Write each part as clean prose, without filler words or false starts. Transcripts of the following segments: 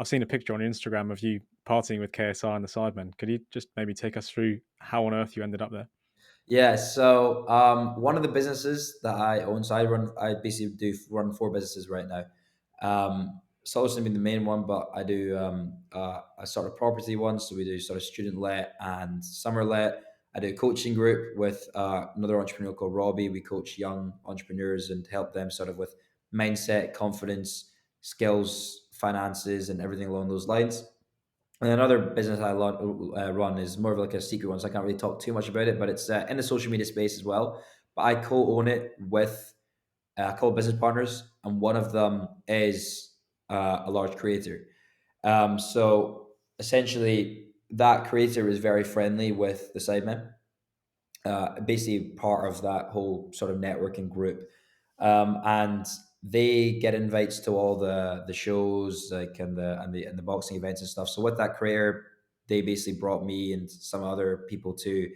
I've seen a picture on Instagram of you partying with KSI and the Sidemen. Could you just maybe take us through how on earth you ended up there? Yeah, so one of the businesses that I own, so I basically do run four businesses right now. Solace being the main one, but I do a sort of property one. So we do sort of student let and summer let. I do a coaching group with another entrepreneur called Robbie. We coach young entrepreneurs and help them sort of with mindset, confidence, skills, finances, and everything along those lines. And another business run is more of like a secret one, so I can't really talk too much about it. But it's in the social media space as well. But I co-own it with a couple of business partners, and one of them is a large creator. So essentially, that creator is very friendly with the Sidemen, basically part of that whole sort of networking group, and they get invites to all the shows like and the boxing events and stuff. So with that creator, they basically brought me and some other people to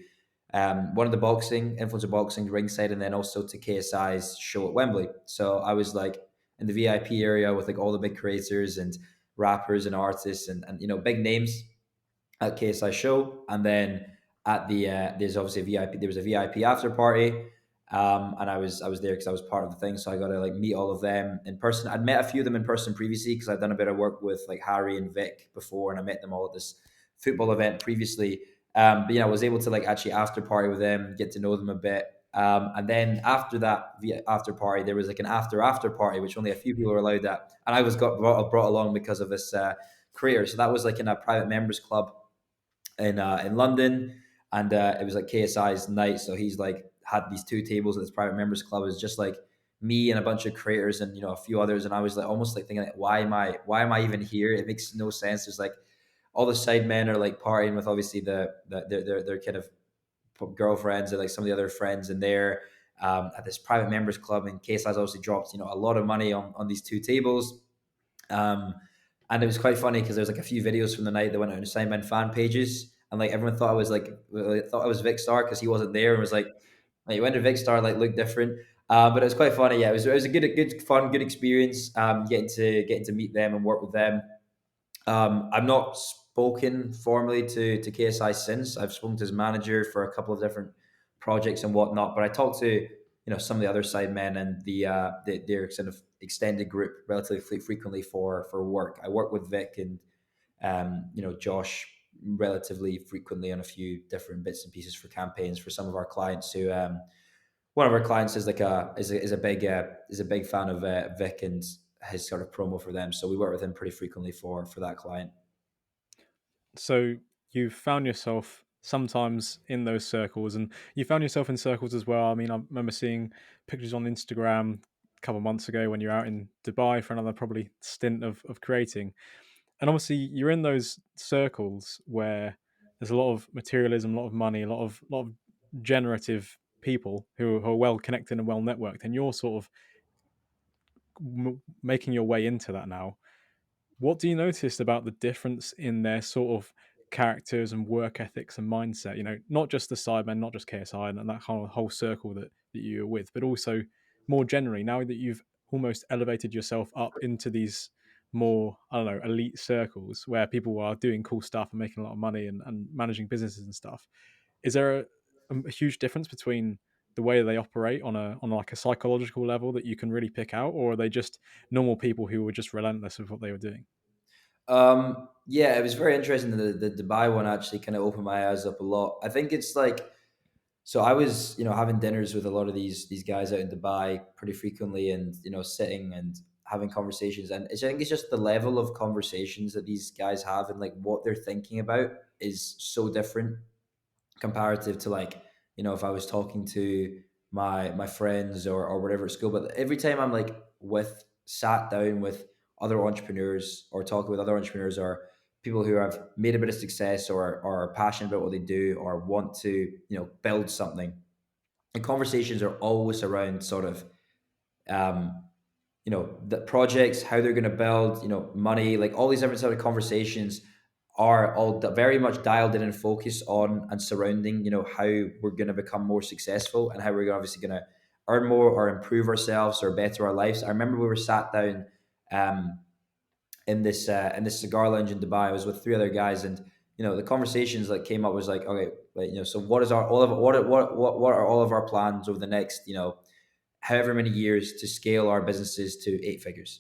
one of the boxing influencer boxing ringside, and then also to KSI's show at Wembley. So I was like in the VIP area with like all the big creators and rappers and artists and big names at KSI show, and then at the there's obviously a VIP. There was a VIP after party, and I was there because I was part of the thing. So I got to like meet all of them in person. I'd met a few of them in person previously because I'd done a bit of work with like Harry and Vic before, and I met them all at this football event previously. But I was able to like actually after party with them, get to know them a bit. And then after that after party, there was like an after party, which only a few people were allowed at, and I was got brought along because of this career. So that was like in a private members club in London, and it was like KSI's night. So he's like had these two tables at this private members club. It was just like me and a bunch of creators and a few others, and I was like almost like thinking, like, why am I even here? It makes no sense. There's like all the side men are like partying with obviously their kind of girlfriends and like some of the other friends in there. At this private members club, and KSI's obviously dropped a lot of money on these two tables. Um, and it was quite funny because there's like a few videos from the night that went out on Sidemen fan pages, and like everyone thought I was like thought I was Vic Star because he wasn't there, and was like when did Vic Star like look different? But it was quite funny. Yeah, it was a good fun good experience. Getting to meet them and work with them. I've not spoken formally to KSI since. I've spoken to his manager for a couple of different projects and whatnot, but I talked to some of the other side men and their sort of extended group relatively frequently for work. I work with Vic and Josh relatively frequently on a few different bits and pieces for campaigns for some of our clients. Who one of our clients is like a big fan of Vic and his sort of promo for them. So we work with him pretty frequently for that client. So you've found yourself sometimes in those circles, and you found yourself in circles as well. I mean, I remember seeing pictures on Instagram a couple of months ago when you're out in Dubai for another probably stint of creating. And obviously, you're in those circles where there's a lot of materialism, a lot of money, a lot of generative people who are well connected and well networked, and you're sort of making your way into that now. What do you notice about the difference in their sort of characters and work ethics and mindset? Not just the Sidemen, not just KSI and that whole circle that you're with, but also more generally, now that you've almost elevated yourself up into these more, I don't know, elite circles where people are doing cool stuff and making a lot of money and managing businesses and stuff. Is there a huge difference between the way they operate on like a psychological level that you can really pick out, or are they just normal people who were just relentless with what they were doing? Yeah, it was very interesting. The Dubai one actually kind of opened my eyes up a lot. I think it's like, so I was, having dinners with a lot of these guys out in Dubai pretty frequently, and sitting and having conversations. And I think it's just the level of conversations that these guys have and like what they're thinking about is so different comparative to like if I was talking to my friends or whatever at school. But every time I'm like sat down with other entrepreneurs or talking with other entrepreneurs or people who have made a bit of success or are passionate about what they do or want to build something, the conversations are always around sort of um, the projects, how they're going to build, money, like all these different sort of conversations are all very much dialed in and focused on and surrounding, how we're going to become more successful and how we're obviously going to earn more or improve ourselves or better our lives. I remember we were sat down um, in this cigar lounge in Dubai. I was with three other guys, and the conversations that came up was like, okay, like, so what is our all of what are all of our plans over the next however many years to scale our businesses to eight figures?